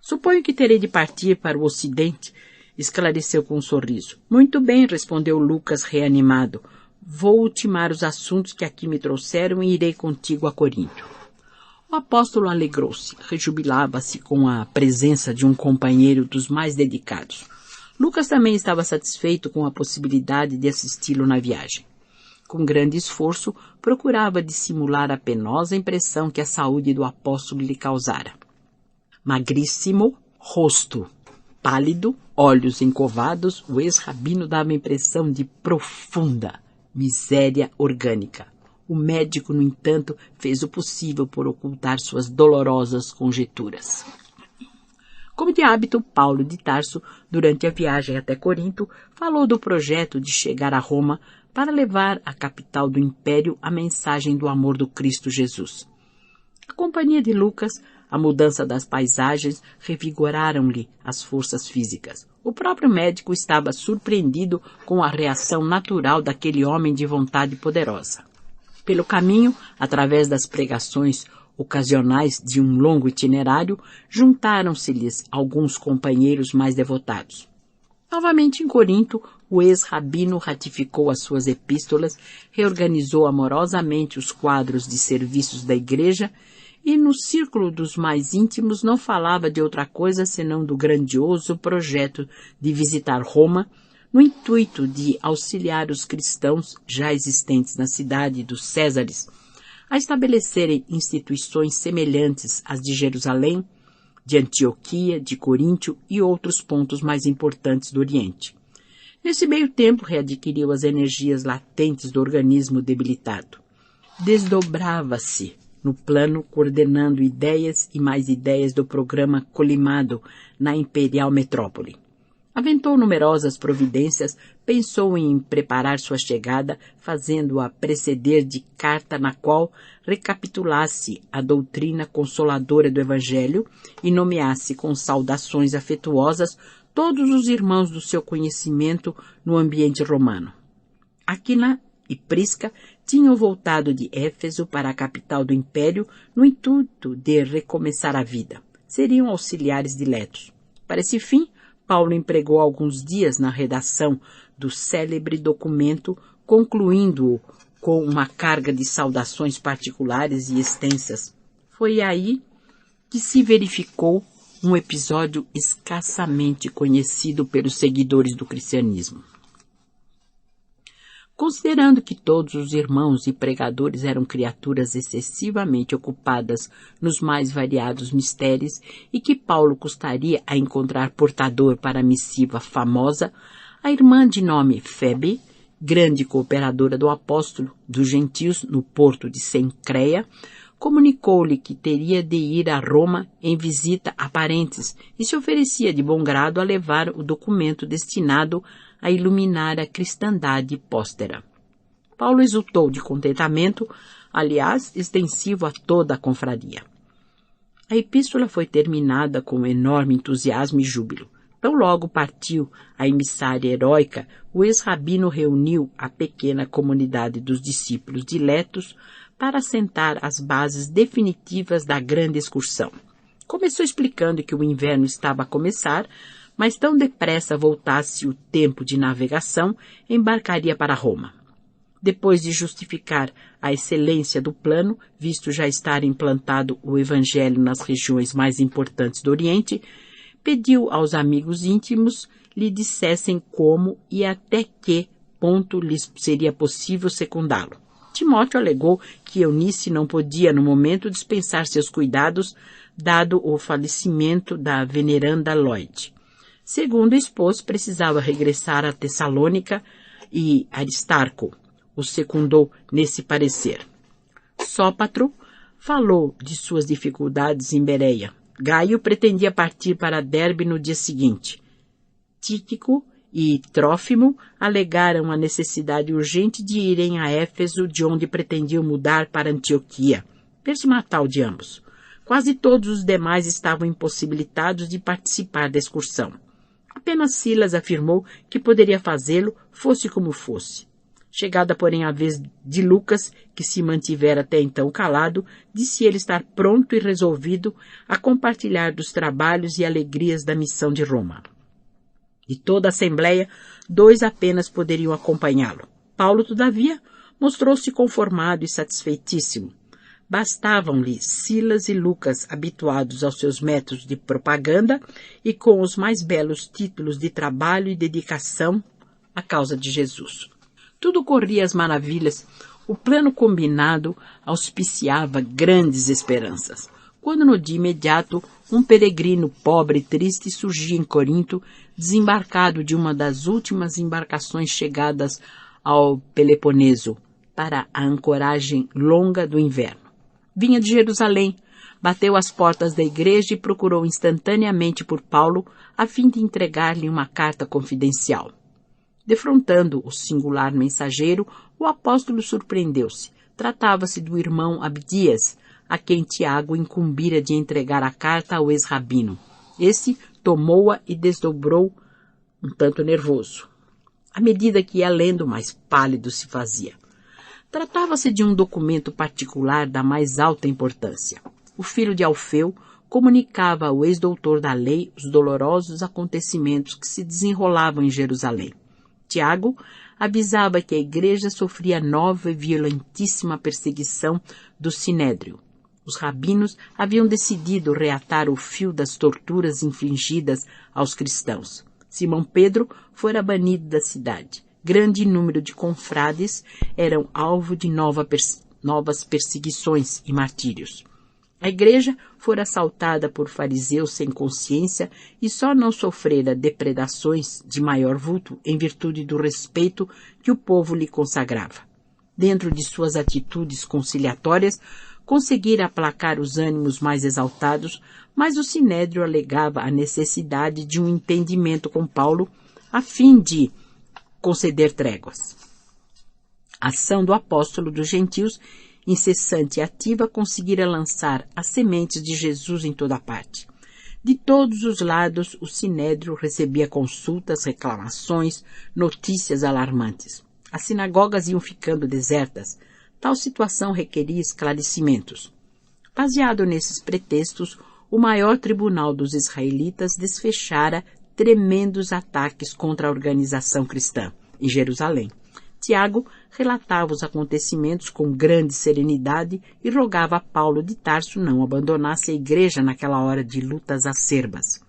Suponho que terei de partir para o Ocidente, esclareceu com um sorriso. Muito bem, respondeu Lucas reanimado. Vou ultimar os assuntos que aqui me trouxeram e irei contigo a Corinto. O apóstolo alegrou-se, rejubilava-se com a presença de um companheiro dos mais dedicados. Lucas também estava satisfeito com a possibilidade de assisti-lo na viagem. Com grande esforço, procurava dissimular a penosa impressão que a saúde do apóstolo lhe causara. Magríssimo, rosto pálido, olhos encovados, o ex-rabino dava a impressão de profunda miséria orgânica. O médico, no entanto, fez o possível por ocultar suas dolorosas conjecturas. Como de hábito, Paulo de Tarso, durante a viagem até Corinto, falou do projeto de chegar a Roma para levar à capital do Império a mensagem do amor do Cristo Jesus. A companhia de Lucas, a mudança das paisagens, revigoraram-lhe as forças físicas. O próprio médico estava surpreendido com a reação natural daquele homem de vontade poderosa. Pelo caminho, através das pregações ocasionais de um longo itinerário, juntaram-se-lhes alguns companheiros mais devotados. Novamente em Corinto, o ex-rabino ratificou as suas epístolas, reorganizou amorosamente os quadros de serviços da igreja e, no círculo dos mais íntimos, não falava de outra coisa senão do grandioso projeto de visitar Roma, no intuito de auxiliar os cristãos já existentes na cidade dos Césares a estabelecerem instituições semelhantes às de Jerusalém, de Antioquia, de Coríntio e outros pontos mais importantes do Oriente. Nesse meio tempo, readquiriu as energias latentes do organismo debilitado. Desdobrava-se no plano, coordenando ideias e mais ideias do programa colimado na imperial metrópole. Aventou numerosas providências, pensou em preparar sua chegada, fazendo-a preceder de carta na qual recapitulasse a doutrina consoladora do Evangelho e nomeasse com saudações afetuosas todos os irmãos do seu conhecimento no ambiente romano. Aquila e Prisca tinham voltado de Éfeso para a capital do Império no intuito de recomeçar a vida. Seriam auxiliares diletos. Para esse fim, Paulo empregou alguns dias na redação do célebre documento, concluindo-o com uma carga de saudações particulares e extensas. Foi aí que se verificou um episódio escassamente conhecido pelos seguidores do cristianismo. Considerando que todos os irmãos e pregadores eram criaturas excessivamente ocupadas nos mais variados mistérios e que Paulo custaria a encontrar portador para a missiva famosa, a irmã de nome Febe, grande cooperadora do apóstolo dos gentios no porto de Cencreia, comunicou-lhe que teria de ir a Roma em visita a parentes e se oferecia de bom grado a levar o documento destinado a iluminar a cristandade póstera. Paulo exultou de contentamento, aliás, extensivo a toda a confraria. A epístola foi terminada com enorme entusiasmo e júbilo. Tão logo partiu a emissária heróica, o ex-rabino reuniu a pequena comunidade dos discípulos diletos para assentar as bases definitivas da grande excursão. Começou explicando que o inverno estava a começar, mas tão depressa voltasse o tempo de navegação, embarcaria para Roma. Depois de justificar a excelência do plano, visto já estar implantado o Evangelho nas regiões mais importantes do Oriente, pediu aos amigos íntimos lhe dissessem como e até que ponto lhes seria possível secundá-lo. Timóteo alegou que Eunice não podia, no momento, dispensar seus cuidados, dado o falecimento da veneranda Lloyd. Segundo expôs, precisava regressar a Tessalônica e Aristarco o secundou nesse parecer. Sópatro falou de suas dificuldades em Bereia. Gaio pretendia partir para Derbe no dia seguinte. Tíquico e Trófimo alegaram a necessidade urgente de irem a Éfeso, de onde pretendiam mudar para Antioquia, perto de ambos. Quase todos os demais estavam impossibilitados de participar da excursão. Apenas Silas afirmou que poderia fazê-lo, fosse como fosse. Chegada, porém, a vez de Lucas, que se mantivera até então calado, disse ele estar pronto e resolvido a compartilhar dos trabalhos e alegrias da missão de Roma. De toda a assembleia, 2 apenas poderiam acompanhá-lo. Paulo, todavia, mostrou-se conformado e satisfeitíssimo. Bastavam-lhe Silas e Lucas, habituados aos seus métodos de propaganda e com os mais belos títulos de trabalho e dedicação à causa de Jesus. Tudo corria às maravilhas. O plano combinado auspiciava grandes esperanças. Quando no dia imediato, um peregrino pobre e triste surgia em Corinto, desembarcado de uma das últimas embarcações chegadas ao Peloponeso, para a ancoragem longa do inverno. Vinha de Jerusalém, bateu às portas da igreja e procurou instantaneamente por Paulo, a fim de entregar-lhe uma carta confidencial. Defrontando o singular mensageiro, o apóstolo surpreendeu-se. Tratava-se do irmão Abdias, a quem Tiago incumbira de entregar a carta ao ex-rabino. Esse tomou-a e desdobrou, um tanto nervoso. À medida que ia lendo, mais pálido se fazia. Tratava-se de um documento particular da mais alta importância. O filho de Alfeu comunicava ao ex-doutor da lei os dolorosos acontecimentos que se desenrolavam em Jerusalém. Tiago avisava que a igreja sofria nova e violentíssima perseguição do Sinédrio. Os rabinos haviam decidido reatar o fio das torturas infligidas aos cristãos. Simão Pedro fora banido da cidade. Grande número de confrades eram alvo de novas perseguições e martírios. A igreja fora assaltada por fariseus sem consciência e só não sofrera depredações de maior vulto em virtude do respeito que o povo lhe consagrava. Dentro de suas atitudes conciliatórias, conseguira aplacar os ânimos mais exaltados, mas o Sinédrio alegava a necessidade de um entendimento com Paulo a fim de conceder tréguas. A ação do apóstolo dos gentios, incessante e ativa, conseguira lançar as sementes de Jesus em toda parte. De todos os lados, o Sinédrio recebia consultas, reclamações, notícias alarmantes. As sinagogas iam ficando desertas. Tal situação requeria esclarecimentos. Baseado nesses pretextos, o maior tribunal dos israelitas desfechara tremendos ataques contra a organização cristã em Jerusalém. Tiago relatava os acontecimentos com grande serenidade e rogava a Paulo de Tarso não abandonasse a igreja naquela hora de lutas acerbas.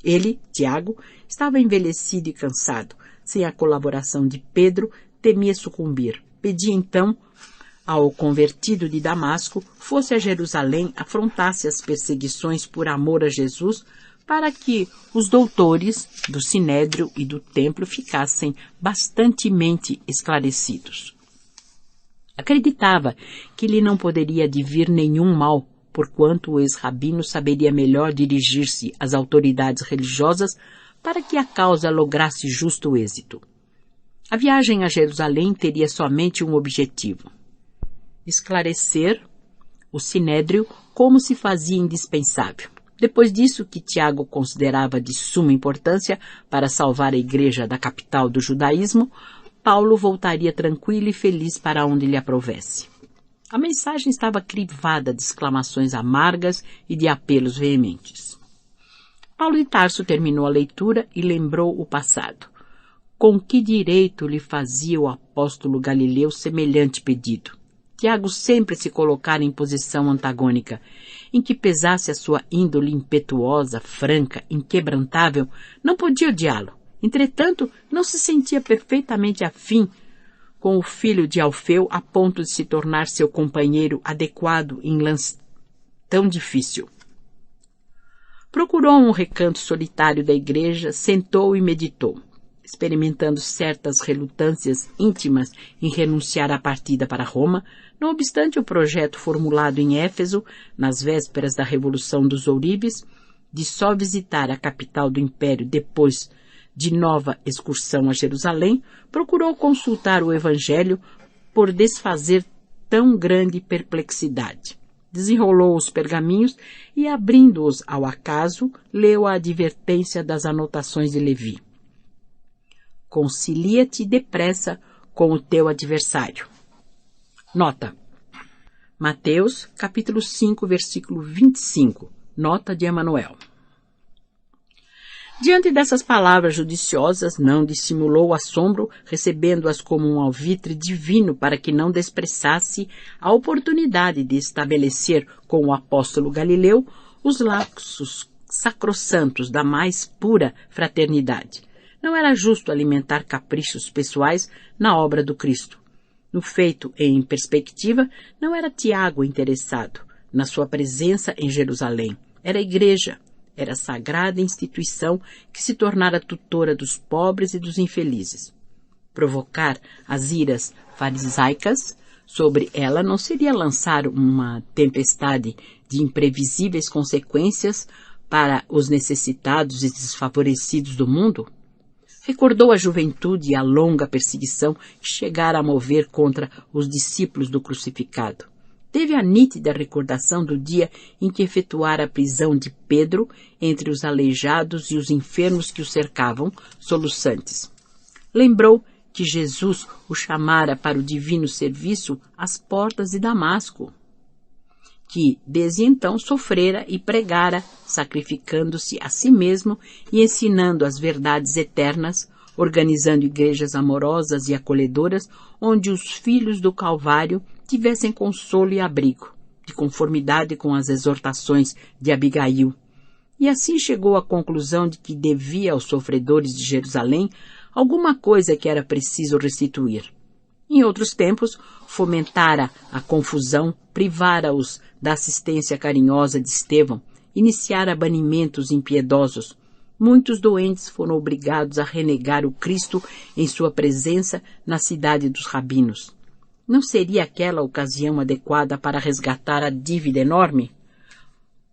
Ele, Tiago, estava envelhecido e cansado. Sem a colaboração de Pedro, temia sucumbir. Pedia então ao convertido de Damasco fosse a Jerusalém, afrontasse as perseguições por amor a Jesus, para que os doutores do Sinédrio e do Templo ficassem bastantemente esclarecidos. Acreditava que lhe não poderia advir nenhum mal, porquanto o ex-rabino saberia melhor dirigir-se às autoridades religiosas para que a causa lograsse justo êxito. A viagem a Jerusalém teria somente um objetivo: esclarecer o Sinédrio como se fazia indispensável. Depois disso, que Tiago considerava de suma importância para salvar a igreja da capital do judaísmo, Paulo voltaria tranquilo e feliz para onde lhe aprovesse. A mensagem estava crivada de exclamações amargas e de apelos veementes. Paulo de Tarso terminou a leitura e lembrou o passado. Com que direito lhe fazia o apóstolo Galileu semelhante pedido? Tiago sempre se colocara em posição antagônica, em que pesasse a sua índole impetuosa, franca, inquebrantável, não podia odiá-lo. Entretanto, não se sentia perfeitamente afim com o filho de Alfeu a ponto de se tornar seu companheiro adequado em lance tão difícil. Procurou um recanto solitário da igreja, sentou e meditou, experimentando certas relutâncias íntimas em renunciar à partida para Roma. Não obstante o projeto formulado em Éfeso, nas vésperas da Revolução dos Ouribes, de só visitar a capital do Império depois de nova excursão a Jerusalém, procurou consultar o Evangelho por desfazer tão grande perplexidade. Desenrolou os pergaminhos e, abrindo-os ao acaso, leu a advertência das anotações de Levi. Concilia-te depressa com o teu adversário. Nota. Mateus, capítulo 5, versículo 25. Nota de Emanuel. Diante dessas palavras judiciosas, não dissimulou o assombro, recebendo-as como um alvitre divino para que não desprezasse a oportunidade de estabelecer com o apóstolo Galileu os laços sacrossantos da mais pura fraternidade. Não era justo alimentar caprichos pessoais na obra do Cristo. No feito em perspectiva, não era Tiago interessado na sua presença em Jerusalém. Era a igreja, era a sagrada instituição que se tornara tutora dos pobres e dos infelizes. Provocar as iras farisaicas sobre ela não seria lançar uma tempestade de imprevisíveis consequências para os necessitados e desfavorecidos do mundo? Recordou a juventude e a longa perseguição que chegara a mover contra os discípulos do crucificado. Teve a nítida recordação do dia em que efetuara a prisão de Pedro entre os aleijados e os enfermos que o cercavam, soluçantes. Lembrou que Jesus o chamara para o divino serviço às portas de Damasco, que desde então sofrera e pregara, sacrificando-se a si mesmo e ensinando as verdades eternas, organizando igrejas amorosas e acolhedoras, onde os filhos do Calvário tivessem consolo e abrigo, de conformidade com as exortações de Abigail. E assim chegou à conclusão de que devia aos sofredores de Jerusalém alguma coisa que era preciso restituir. Em outros tempos, fomentara a confusão, privara-os da assistência carinhosa de Estevão, iniciara banimentos impiedosos. Muitos doentes foram obrigados a renegar o Cristo em sua presença na cidade dos rabinos. Não seria aquela a ocasião adequada para resgatar a dívida enorme?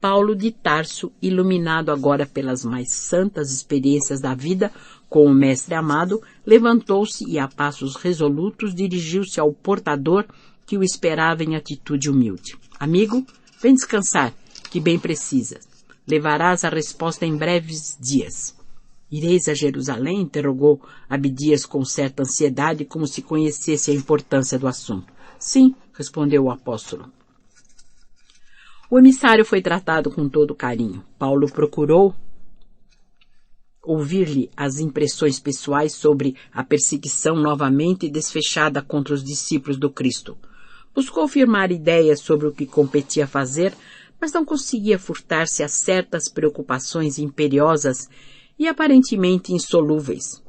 Paulo de Tarso, iluminado agora pelas mais santas experiências da vida com o Mestre amado, levantou-se e a passos resolutos dirigiu-se ao portador que o esperava em atitude humilde. Amigo, vem descansar, que bem precisas. Levarás a resposta em breves dias. Ireis a Jerusalém? Interrogou Abdias com certa ansiedade, como se conhecesse a importância do assunto. Sim, respondeu o apóstolo. O emissário foi tratado com todo carinho. Paulo procurou ouvir-lhe as impressões pessoais sobre a perseguição novamente desfechada contra os discípulos do Cristo. Buscou firmar ideias sobre o que competia fazer, mas não conseguia furtar-se a certas preocupações imperiosas e aparentemente insolúveis.